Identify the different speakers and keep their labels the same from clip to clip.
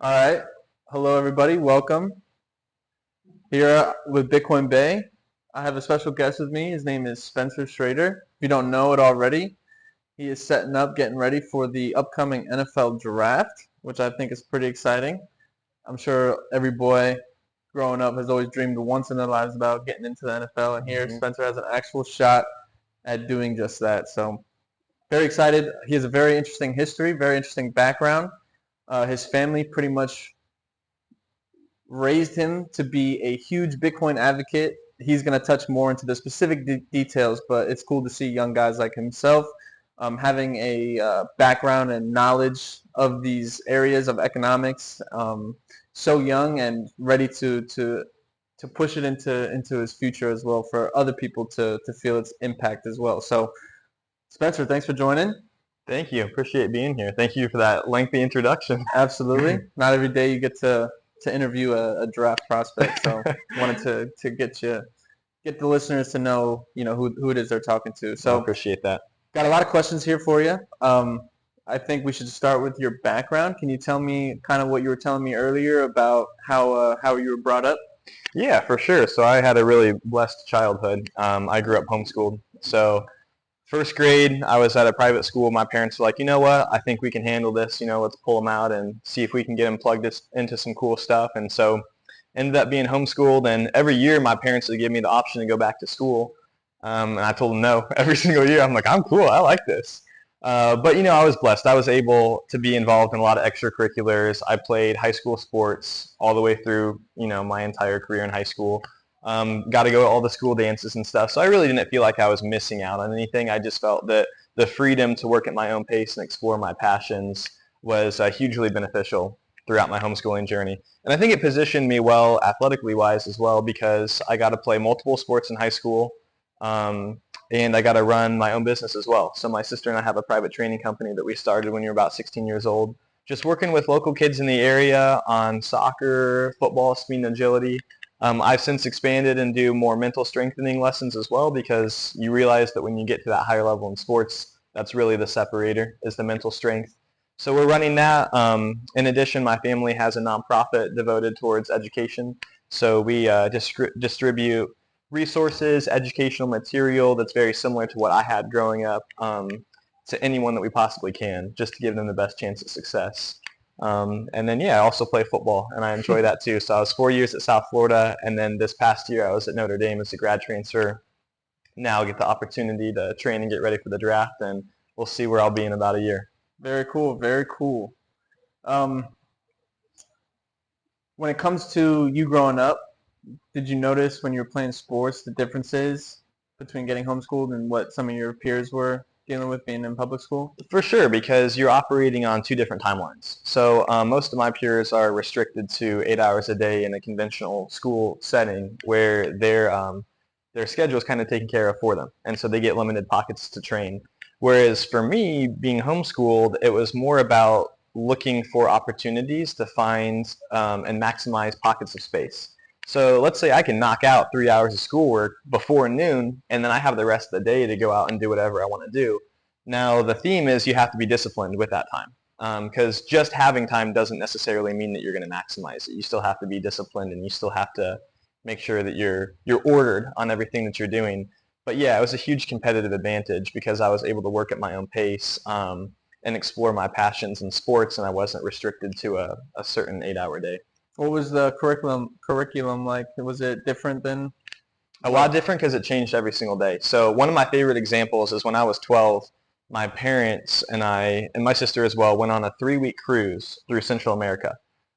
Speaker 1: All right. Hello, everybody. Welcome. Here with Bitcoin Bay, I have a special guest with me. His name is Spencer Shrader. If you don't know it already, he is setting up, getting ready for the upcoming NFL draft, which I think is pretty exciting. I'm sure every boy growing up has always dreamed once in their lives about getting into the NFL, and here
Speaker 2: Mhm.
Speaker 1: Spencer has an actual shot at doing just that. So, very excited. He has a very interesting history, very interesting background. His family pretty much raised him to be a huge Bitcoin advocate. He's going to touch more into the specific details, but it's cool to see young guys like himself having a background and knowledge of these areas of economics, so young and ready to push it into his future as well for other people to feel its impact as well. So, Spencer, thanks for joining.
Speaker 2: Thank you. Appreciate being here. Thank you for that lengthy introduction.
Speaker 1: Absolutely. Not every day you get to interview a draft prospect, so wanted to get the listeners to know who it is they're talking to.
Speaker 2: Well, I
Speaker 1: So
Speaker 2: appreciate that.
Speaker 1: got a lot of questions here for you. I think we should start with your background. Can you tell me kind of what you were telling me earlier about how you were brought up?
Speaker 2: Yeah, for sure. So I had a really blessed childhood. I grew up homeschooled. So first grade, I was at a private school. My parents were like, you know what? I think we can handle this. Let's pull them out and see if we can get them plugged into some cool stuff. And so ended up being homeschooled. And every year, my parents would give me the option to go back to school. And I told them no every single year. I'm like, I'm cool. I like this. But I was blessed. I was able to be involved in a lot of extracurriculars. I played high school sports all the way through, my entire career in high school. Got to go to all the school dances and stuff. So I really didn't feel like I was missing out on anything. I just felt that the freedom to work at my own pace and explore my passions was hugely beneficial throughout my homeschooling journey. And I think it positioned me well athletically wise as well because I got to play multiple sports in high school. And I got to run my own business as well. So my sister and I have a private training company that we started when we were about 16 years old, just working with local kids in the area on soccer, football, speed and agility. I've since expanded and do more mental strengthening lessons as well because you realize that when you get to that higher level in sports, that's really the separator is the mental strength. So we're running that. In addition, my family has a nonprofit devoted towards education. So we distribute resources, educational material that's very similar to what I had growing up to anyone that we possibly can, just to give them the best chance at success. And then, yeah, I also play football, and I enjoy that too. So I was 4 years at South Florida, and then this past year I was at Notre Dame as a grad transfer. Now I get the opportunity to train and get ready for the draft, and we'll see where I'll be in about a year.
Speaker 1: Very cool. Very cool. Um, when it comes to you growing up, did you notice when you were playing sports the differences between getting homeschooled and what some of your peers were dealing with being in public school?
Speaker 2: For sure, because you're operating on two different timelines. So most of my peers are restricted to 8 hours a day in a conventional school setting where their schedule is kind of taken care of for them, and so they get limited pockets to train. Whereas for me, being homeschooled, it was more about looking for opportunities to find and maximize pockets of space. So let's say I can knock out 3 hours of schoolwork before noon, and then I have the rest of the day to go out and do whatever I want to do. Now, the theme is you have to be disciplined with that time because just having time doesn't necessarily mean that you're going to maximize it. You still have to be disciplined and you still have to make sure that you're ordered on everything that you're doing. But yeah, it was a huge competitive advantage because I was able to work at my own pace and explore my passions in sports, and I wasn't restricted to a certain 8 hour day.
Speaker 1: What was the curriculum like? Was it different than
Speaker 2: A lot
Speaker 1: what?
Speaker 2: different because it changed every single day. So one of my favorite examples is when I was 12, my parents and I, and my sister as well, went on a 3 week cruise through Central America.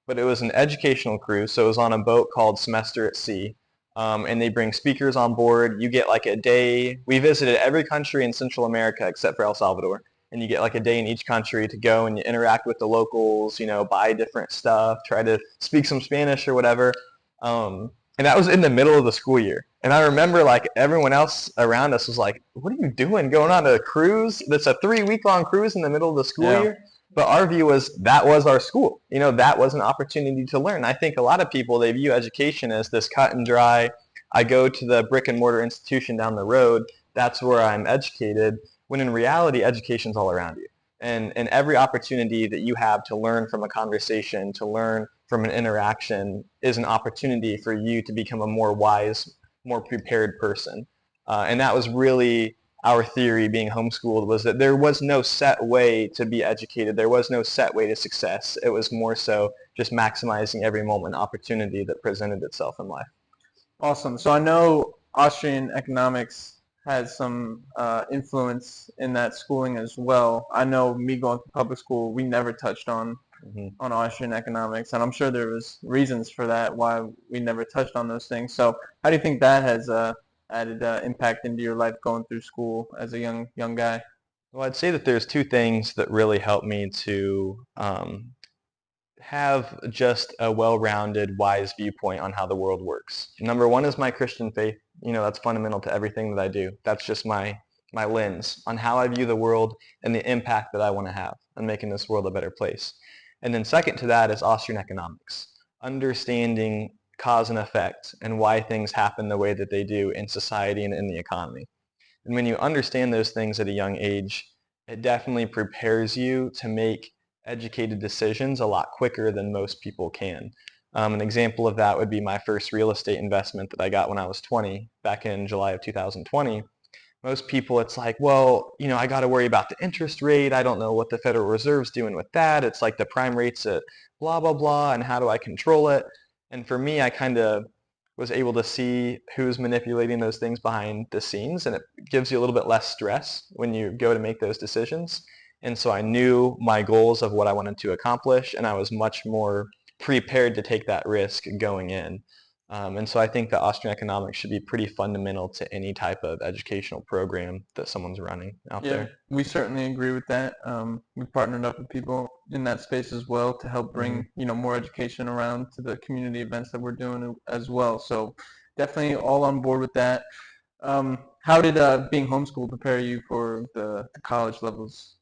Speaker 2: But it was an educational cruise, so it was on a boat called Semester at Sea. And they bring speakers on board. You get like a day. We visited every country in Central America except for El Salvador. And you get like a day in each country to go and you interact with the locals, buy different stuff, try to speak some Spanish or whatever. And that was in the middle of the school year. And I remember like everyone else around us was like, what are you doing going on a cruise? That's a 3 week long cruise in the middle of the school
Speaker 1: Yeah.
Speaker 2: year. But our view was that was our school. That was an opportunity to learn. I think a lot of people, they view education as this cut and dry. I go to the brick and mortar institution down the road. That's where I'm educated. When in reality, education's all around you. And every opportunity that you have to learn from a conversation, to learn from an interaction, is an opportunity for you to become a more wise, more prepared person. And that was really our theory being homeschooled, was that there was no set way to be educated. There was no set way to success. It was more so just maximizing every moment opportunity that presented itself in life.
Speaker 1: Awesome. So I know Austrian economics has some influence in that schooling as well. I know me going to public school, we never touched
Speaker 2: Mhm.
Speaker 1: on Austrian economics, and I'm sure there was reasons for that why we never touched on those things. So how do you think that has added impact into your life going through school as a young guy?
Speaker 2: Well, I'd say that there's two things that really help me to have just a well-rounded, wise viewpoint on how the world works. Number one is my Christian faith. That's fundamental to everything that I do. That's just my lens on how I view the world and the impact that I want to have on making this world a better place. And then second to that is Austrian economics, understanding cause and effect and why things happen the way that they do in society and in the economy. And when you understand those things at a young age, it definitely prepares you to make educated decisions a lot quicker than most people can. An example of that would be my first real estate investment that I got when I was 20, back in July of 2020. Most people, it's like, well, I got to worry about the interest rate. I don't know what the Federal Reserve's doing with that. It's like the prime rate's at blah, blah, blah, and how do I control it? And for me, I kind of was able to see who's manipulating those things behind the scenes, and it gives you a little bit less stress when you go to make those decisions. And so I knew my goals of what I wanted to accomplish, and I was much more prepared to take that risk going in. And so I think that Austrian economics should be pretty fundamental to any type of educational program that someone's running out
Speaker 1: Yeah,
Speaker 2: there.
Speaker 1: we certainly agree with that. We partnered up with people in that space as well to help
Speaker 2: Hmm.
Speaker 1: bring, more education around to the community events that we're doing as well. So definitely all on board with that. How did being homeschooled prepare you for the college levels?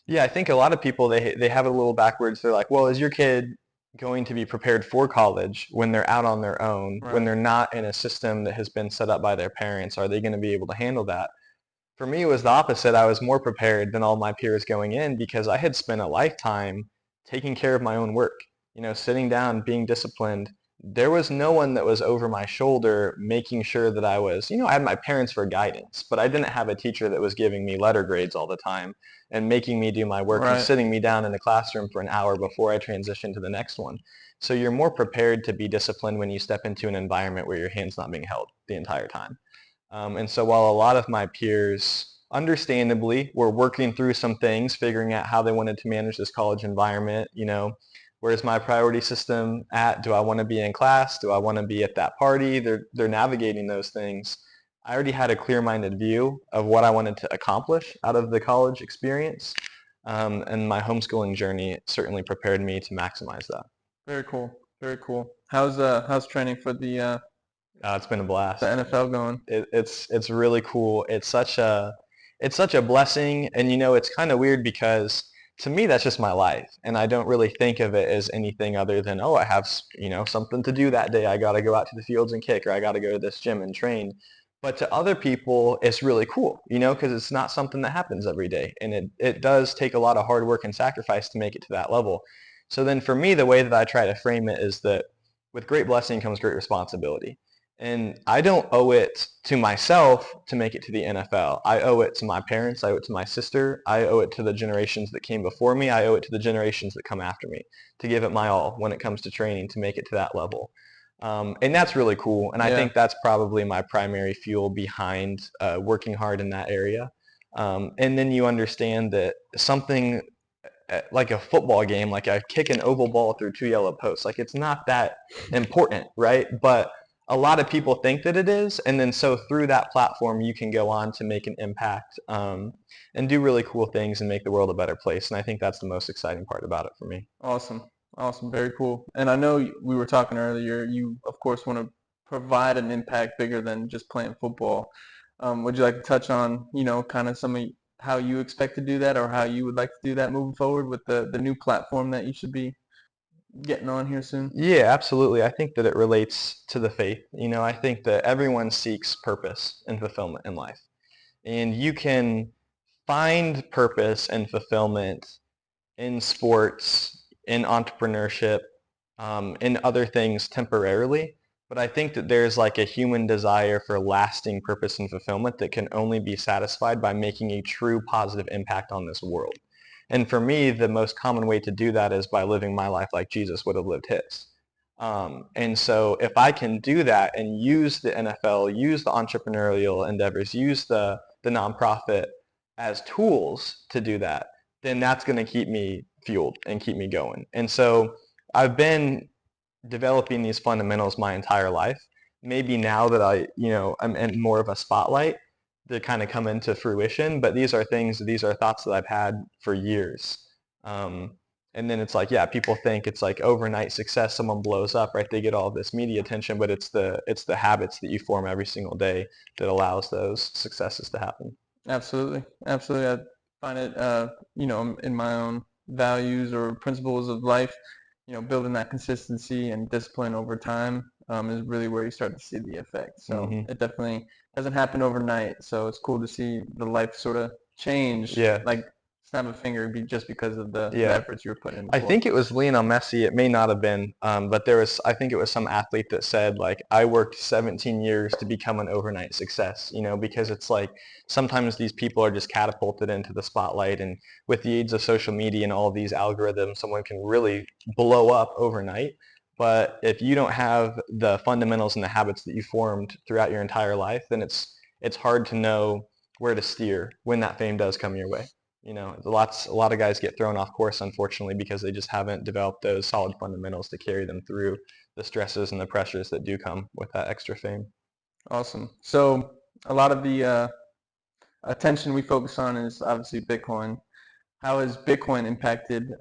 Speaker 2: Yeah, I think a lot of people they have it a little backwards. They're like, well, is your kid going to be prepared for college when they're out on their own, when
Speaker 1: Right.
Speaker 2: they're not in a system that has been set up by their parents? Are they going to be able to handle that? For me, it was the opposite. I was more prepared than all my peers going in because I had spent a lifetime taking care of my own work, sitting down, being disciplined. There was no one that was over my shoulder making sure that I was, I had my parents for guidance, but I didn't have a teacher that was giving me letter grades all the time and making me do my work and
Speaker 1: Right.
Speaker 2: sitting me down in the classroom for an hour before I transitioned to the next one. So you're more prepared to be disciplined when you step into an environment where your hand's not being held the entire time. And so while a lot of my peers, understandably, were working through some things, figuring out how they wanted to manage this college environment, where's my priority system at? Do I want to be in class? Do I want to be at that party? They're navigating those things. I already had a clear-minded view of what I wanted to accomplish out of the college experience, and my homeschooling journey certainly prepared me to maximize that.
Speaker 1: Very cool. Very cool. How's training for
Speaker 2: It's been a
Speaker 1: the
Speaker 2: blast.
Speaker 1: NFL going?
Speaker 2: It's really cool. It's such a blessing, and it's kind of weird because to me that's just my life, and I don't really think of it as anything other than, oh, I have something to do that day. I got to go out to the fields and kick, or I got to go to this gym and train. But to other people, it's really cool, because it's not something that happens every day, and it does take a lot of hard work and sacrifice to make it to that level. So then for me, the way that I try to frame it is that with great blessing comes great responsibility. And I don't owe it to myself to make it to the NFL. I owe it to my parents. I owe it to my sister. I owe it to the generations that came before me. I owe it to the generations that come after me to give it my all when it comes to training to make it to that level. And that's really cool. And I
Speaker 1: Yeah.
Speaker 2: think that's probably my primary fuel behind working hard in that area. And then you understand that something like a football game, like I kick an oval ball through two yellow posts. Like it's not that important, right? But a lot of people think that it is, and then so through that platform, you can go on to make an impact and do really cool things and make the world a better place. And I think that's the most exciting part about it for me.
Speaker 1: Awesome. Awesome. Very cool. And I know we were talking earlier, you of course want to provide an impact bigger than just playing football. Would you like to touch on, kind of some of how you expect to do that or how you would like to do that moving forward with the new platform that you should be getting on here soon?
Speaker 2: Yeah, absolutely. I think that it relates to the faith. I think that everyone seeks purpose and fulfillment in life. And you can find purpose and fulfillment in sports, in entrepreneurship, in other things temporarily. But I think that there's like a human desire for lasting purpose and fulfillment that can only be satisfied by making a true positive impact on this world. And for me, the most common way to do that is by living my life like Jesus would have lived his. And so if I can do that and use the NFL, use the entrepreneurial endeavors, use the nonprofit as tools to do that, then that's going to keep me fueled and keep me going. And so I've been developing these fundamentals my entire life. Maybe now that I'm in more of a spotlight, they kind of come into fruition, but these are thoughts that I've had for years. Um, and then it's like, yeah, people think it's like overnight success, someone blows up, right? They get all of this media attention, but it's the habits that you form every single day that allows those successes to happen.
Speaker 1: Absolutely, absolutely. I find it, in my own values or principles of life, building that consistency and discipline over time is really where you start to see the effect. So
Speaker 2: Hmm.
Speaker 1: it definitely doesn't happen overnight. So it's cool to see the life sort of change,
Speaker 2: Yeah.
Speaker 1: like snap a finger, just because of the
Speaker 2: Yeah.
Speaker 1: efforts you were putting in
Speaker 2: I
Speaker 1: before.
Speaker 2: think it was Lionel Messi. It may not have been, but I think it was some athlete that said, like, I worked 17 years to become an overnight success, because it's like sometimes these people are just catapulted into the spotlight. And with the aids of social media and all these algorithms, someone can really blow up overnight. But if you don't have the fundamentals and the habits that you formed throughout your entire life, then it's hard to know where to steer when that fame does come your way. A lot of guys get thrown off course, unfortunately, because they just haven't developed those solid fundamentals to carry them through the stresses and the pressures that do come with that extra fame.
Speaker 1: Awesome. So a lot of the attention we focus on is obviously Bitcoin. How has Bitcoin impacted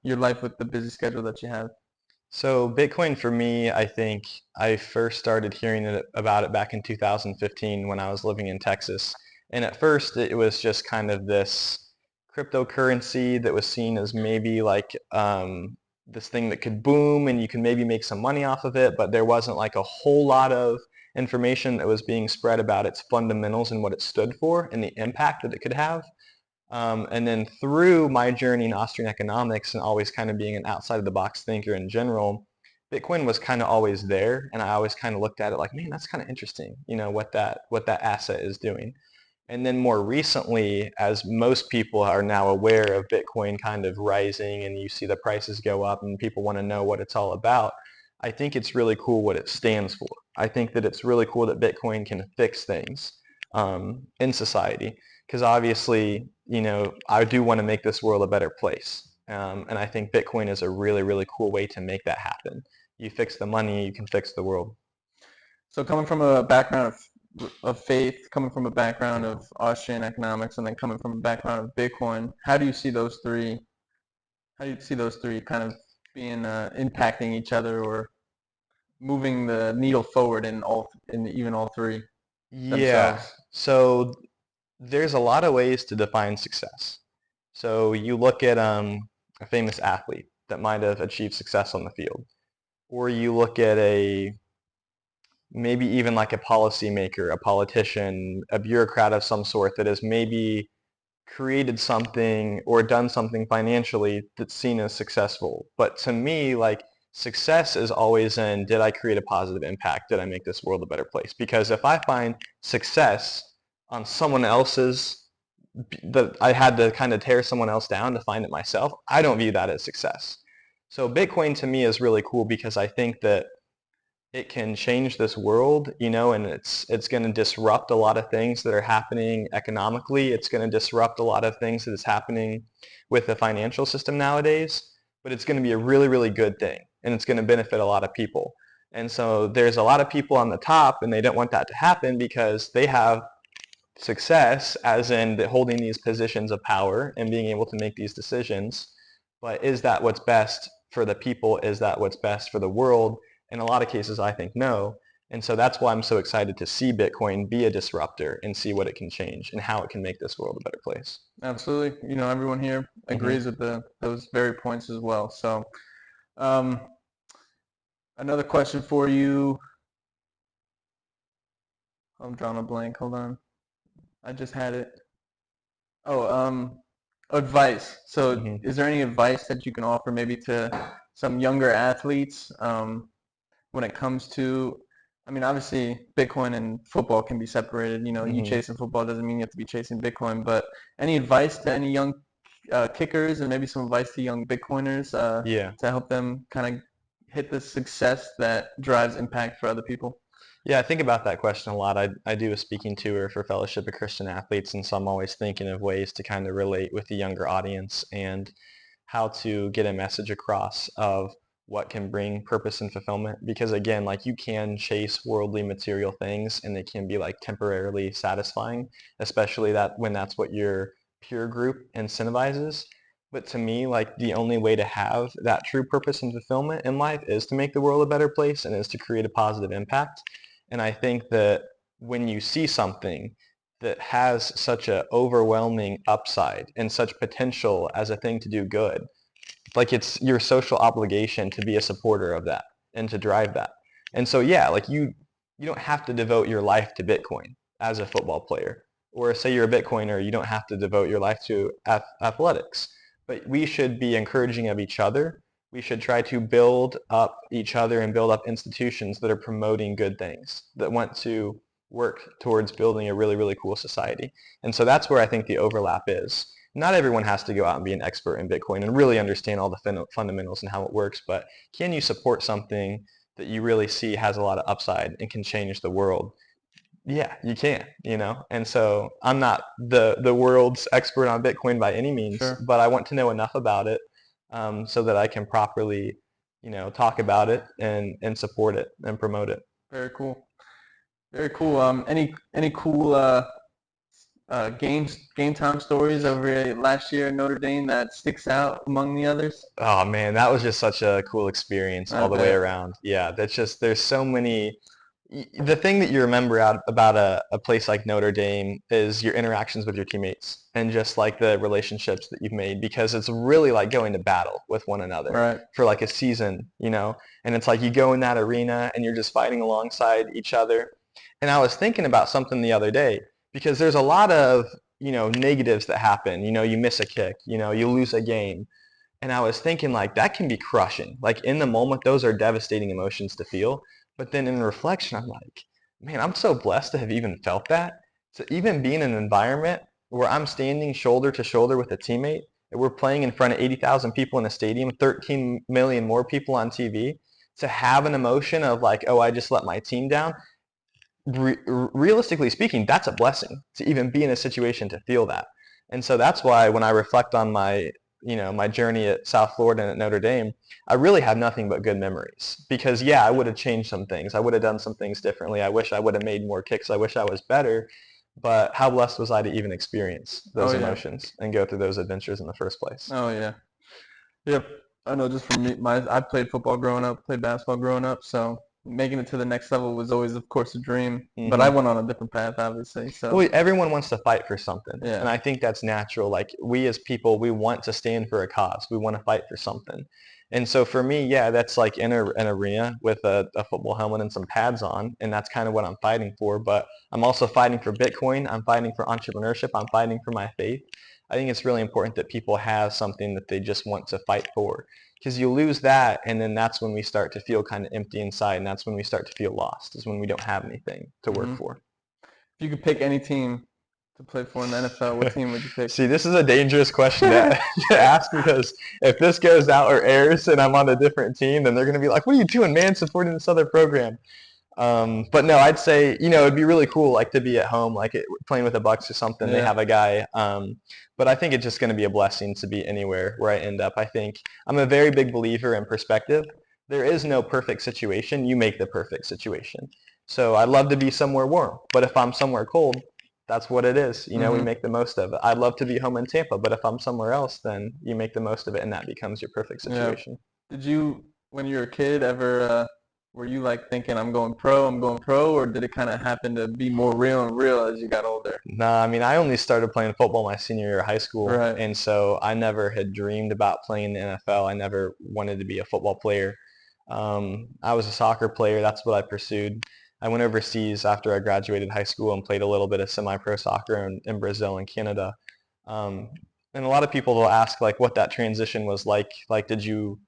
Speaker 1: your life with the busy schedule that you have?
Speaker 2: So Bitcoin for me, I think I first started hearing about it back in 2015 when I was living in Texas. And at first it was just kind of this cryptocurrency that was seen as maybe like this thing that could boom and you can maybe make some money off of it, but there wasn't like a whole lot of information that was being spread about its fundamentals and what it stood for and the impact that it could have. And then through my journey in Austrian economics and always kind of being an outside of the box thinker in general, Bitcoin was kind of always there, and I always kind of looked at it like, man, that's kind of interesting, what that asset is doing. And then more recently, as most people are now aware of Bitcoin kind of rising and you see the prices go up and people want to know what it's all about, I think it's really cool what it stands for. I think that it's really cool that Bitcoin can fix things in society because obviously, I do want to make this world a better place. And I think Bitcoin is a really, really cool way to make that happen. You fix the money, you can fix the world.
Speaker 1: So coming from a background of faith, coming from a background of Austrian economics, and then coming from a background of Bitcoin, how do you see those three? How do you see those three kind of being impacting each other or moving the needle forward in even all three
Speaker 2: Yeah.
Speaker 1: themselves?
Speaker 2: So there's a lot of ways to define success. So you look at a famous athlete that might have achieved success on the field, or you look at maybe even like a policymaker, a politician, a bureaucrat of some sort that has maybe created something or done something financially that's seen as successful. But to me, like success is always in, did I create a positive impact? Did I make this world a better place? Because if I find success on someone else's, that I had to kind of tear someone else down to find it myself, I don't view that as success. So Bitcoin to me is really cool because I think that it can change this world, and it's going to disrupt a lot of things that are happening economically. It's going to disrupt a lot of things that is happening with the financial system nowadays, but it's going to be a really, really good thing, and it's going to benefit a lot of people. And so there's a lot of people on the top, and they don't want that to happen because they have success, as in holding these positions of power and being able to make these decisions. But is that what's best for the people? Is that what's best for the world? In a lot of cases, I think no. And so that's why I'm so excited to see Bitcoin be a disruptor and see what it can change and how it can make this world a better place.
Speaker 1: Absolutely. Everyone here
Speaker 2: Hmm.
Speaker 1: agrees with those very points as well. So um, another question for you. I'm drawing a blank. Hold on. I just had it. Oh, advice. So,
Speaker 2: Hmm.
Speaker 1: is there any advice that you can offer maybe to some younger athletes when it comes to, I mean, obviously Bitcoin and football can be separated. You know, you
Speaker 2: Hmm.
Speaker 1: chasing football doesn't mean you have to be chasing Bitcoin. But any advice to any young kickers and maybe some advice to young Bitcoiners
Speaker 2: Yeah.
Speaker 1: to help them kind of hit the success that drives impact for other people?
Speaker 2: Yeah, I think about that question a lot. I do a speaking tour for Fellowship of Christian Athletes, and so I'm always thinking of ways to kind of relate with the younger audience and how to get a message across of what can bring purpose and fulfillment. Because again, like you can chase worldly material things and they can be like temporarily satisfying, especially that when that's what your peer group incentivizes. But to me, like the only way to have that true purpose and fulfillment in life is to make the world a better place and is to create a positive impact. And I think that when you see something that has such an overwhelming upside and such potential as a thing to do good, like it's your social obligation to be a supporter of that and to drive that. And so yeah, like you don't have to devote your life to Bitcoin as a football player. Or say you're a Bitcoiner, you don't have to devote your life to athletics. But we should be encouraging of each other. We should try to build up each other and build up institutions that are promoting good things, that want to work towards building a really, really cool society. And so that's where I think the overlap is. Not everyone has to go out and be an expert in Bitcoin and really understand all the fundamentals and how it works, but can you support something that you really see has a lot of upside and can change the world? Yeah, you can, you know. And so I'm not the world's expert on Bitcoin by any means,
Speaker 1: Sure.
Speaker 2: but I want to know enough about it so that I can properly, talk about it and support it and promote it.
Speaker 1: Very cool. Very cool. Any cool game time stories over last year in Notre Dame that sticks out among the others?
Speaker 2: Oh man, that was just such a cool experience
Speaker 1: I
Speaker 2: all the way
Speaker 1: bet.
Speaker 2: around. Yeah, that's just there's so many. The thing that you remember about a place like Notre Dame is your interactions with your teammates and just like the relationships that you've made because it's really like going to battle with one another
Speaker 1: Right.
Speaker 2: for like a season, and it's like you go in that arena and you're just fighting alongside each other. And I was thinking about something the other day because there's a lot of, negatives that happen. You miss a kick, you lose a game, and I was thinking like that can be crushing. Like in the moment, those are devastating emotions to feel. But then in reflection, I'm like, man, I'm so blessed to have even felt that. To even be in an environment where I'm standing shoulder to shoulder with a teammate, and we're playing in front of 80,000 people in a stadium, 13 million more people on TV, to have an emotion of like, oh, I just let my team down. Realistically speaking, that's a blessing to even be in a situation to feel that. And so that's why when I reflect on my journey at South Florida and at Notre Dame, I really have nothing but good memories. Because yeah, I would have changed some things. I would have done some things differently. I wish I would have made more kicks. I wish I was better. But how blessed was I to even experience
Speaker 1: Oh
Speaker 2: those
Speaker 1: yeah.
Speaker 2: emotions and go through those adventures in the first place?
Speaker 1: Oh yeah. Yep. I know just for me, I played football growing up, played basketball growing up, so making it to the next level was always, of course, a dream. But I
Speaker 2: Hmm.
Speaker 1: went on a different path, obviously. So
Speaker 2: Well, everyone wants to fight for something, and
Speaker 1: yeah.
Speaker 2: I think that's natural. Like we as people, we want to stand for a cause. We want to fight for something. And so for me, yeah, that's like in an arena with a football helmet and some pads on, and that's kind of what I'm fighting for. But I'm also fighting for Bitcoin. I'm fighting for entrepreneurship. I'm fighting for my faith. I think it's really important that people have something that they just want to fight for. Because you lose that, and then that's when we start to feel kind of empty inside, and that's when we start to feel lost, is when we don't have anything to work
Speaker 1: Hmm.
Speaker 2: for.
Speaker 1: If you could pick any team to play for in the NFL, what team would you pick?
Speaker 2: See, this is a dangerous question to, to ask because if this goes out or airs and I'm on a different team, then they're going to be like, "What are you doing, man? Supporting this other program?" But no, I'd say it'd be really cool, like to be at home, like playing with the Bucks or something. They
Speaker 1: Yeah.
Speaker 2: have a guy, but I think it's just going to be a blessing to be anywhere where I end up. I think I'm a very big believer in perspective. There is no perfect situation. You make the perfect situation. So I'd love to be somewhere warm, but if I'm somewhere cold, that's what it is. We
Speaker 1: Hmm.
Speaker 2: make the most of it. I'd love to be home in Tampa, but if I'm somewhere else, then you make the most of it, and that becomes your perfect
Speaker 1: Yeah.
Speaker 2: situation.
Speaker 1: Did you, when you were a kid, ever were you like thinking I'm going pro, or did it kind of happen to be more real and real as you got older?
Speaker 2: No, I mean, I only started playing football my senior year of high school,
Speaker 1: Right.
Speaker 2: and so I never had dreamed about playing in the NFL. I never wanted to be a football player. I was a soccer player. That's what I pursued. I went overseas after I graduated high school and played a little bit of semi-pro soccer in Brazil and Canada. Um, and a lot of people will ask like what that transition was like. Like, did you